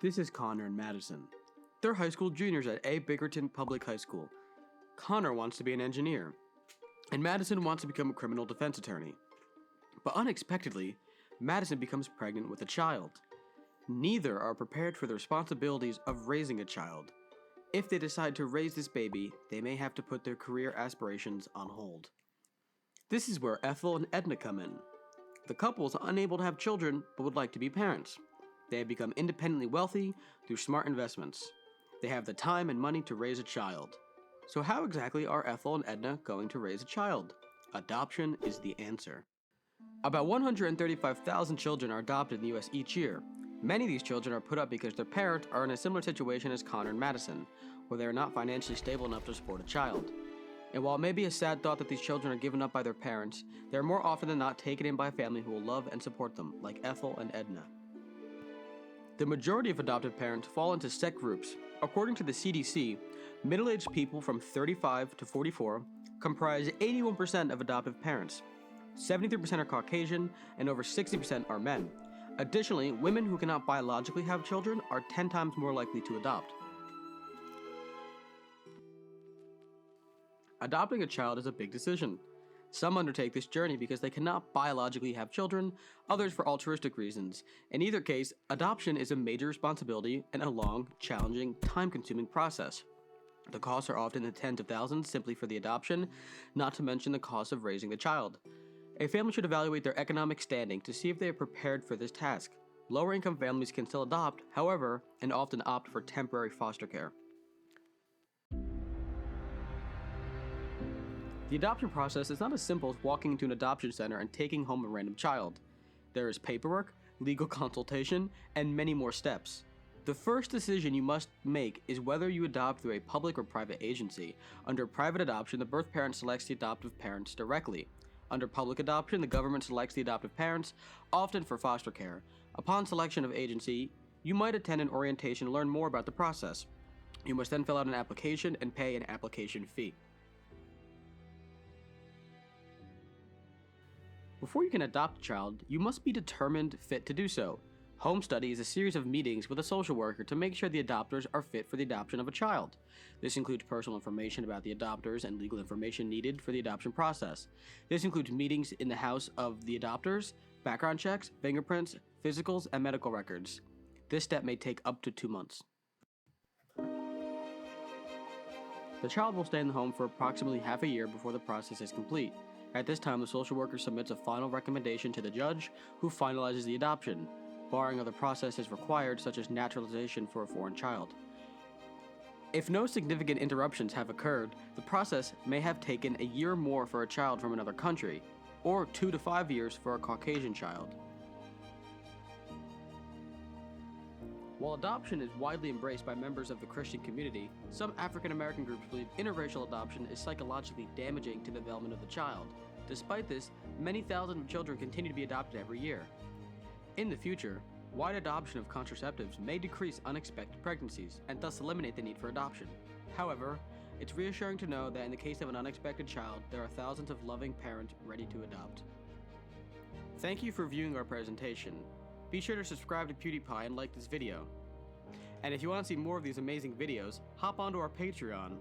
This is Connor and Madison. They're high school juniors at A. Bickerton Public High School. Connor wants to be an engineer, and Madison wants to become a criminal defense attorney. But unexpectedly, Madison becomes pregnant with a child. Neither are prepared for the responsibilities of raising a child. If they decide to raise this baby, they may have to put their career aspirations on hold. This is where Ethel and Edna come in. The couple is unable to have children but would like to be parents. They have become independently wealthy through smart investments. They have the time and money to raise a child. So how exactly are Ethel and Edna going to raise a child? Adoption is the answer. About 135,000 children are adopted in the US each year. Many of these children are put up because their parents are in a similar situation as Connor and Madison, where they are not financially stable enough to support a child. And while it may be a sad thought that these children are given up by their parents, they are more often than not taken in by a family who will love and support them, like Ethel and Edna. The majority of adoptive parents fall into set groups. According to the CDC, middle-aged people from 35 to 44 comprise 81% of adoptive parents. 73% are Caucasian, and over 60% are men. Additionally, women who cannot biologically have children are 10 times more likely to adopt. Adopting a child is a big decision. Some undertake this journey because they cannot biologically have children, others for altruistic reasons. In either case, adoption is a major responsibility and a long, challenging, time-consuming process. The costs are often in the tens of thousands simply for the adoption, not to mention the cost of raising the child. A family should evaluate their economic standing to see if they are prepared for this task. Lower-income families can still adopt, however, and often opt for temporary foster care. The adoption process is not as simple as walking into an adoption center and taking home a random child. There is paperwork, legal consultation, and many more steps. The first decision you must make is whether you adopt through a public or private agency. Under private adoption, the birth parent selects the adoptive parents directly. Under public adoption, the government selects the adoptive parents, often for foster care. Upon selection of agency, you might attend an orientation to learn more about the process. You must then fill out an application and pay an application fee. Before you can adopt a child, you must be determined fit to do so. Home study is a series of meetings with a social worker to make sure the adopters are fit for the adoption of a child. This includes personal information about the adopters and legal information needed for the adoption process. This includes meetings in the house of the adopters, background checks, fingerprints, physicals, and medical records. This step may take up to 2 months. The child will stay in the home for approximately half a year before the process is complete. At this time, the social worker submits a final recommendation to the judge, who finalizes the adoption, barring other processes required, such as naturalization for a foreign child. If no significant interruptions have occurred, the process may have taken a year or more for a child from another country, or 2 to 5 years for a Caucasian child. While adoption is widely embraced by members of the Christian community, some African American groups believe interracial adoption is psychologically damaging to the development of the child. Despite this, many thousands of children continue to be adopted every year. In the future, wide adoption of contraceptives may decrease unexpected pregnancies and thus eliminate the need for adoption. However, it's reassuring to know that in the case of an unexpected child, there are thousands of loving parents ready to adopt. Thank you for viewing our presentation. Be sure to subscribe to PewDiePie and like this video. And if you want to see more of these amazing videos, hop onto our Patreon.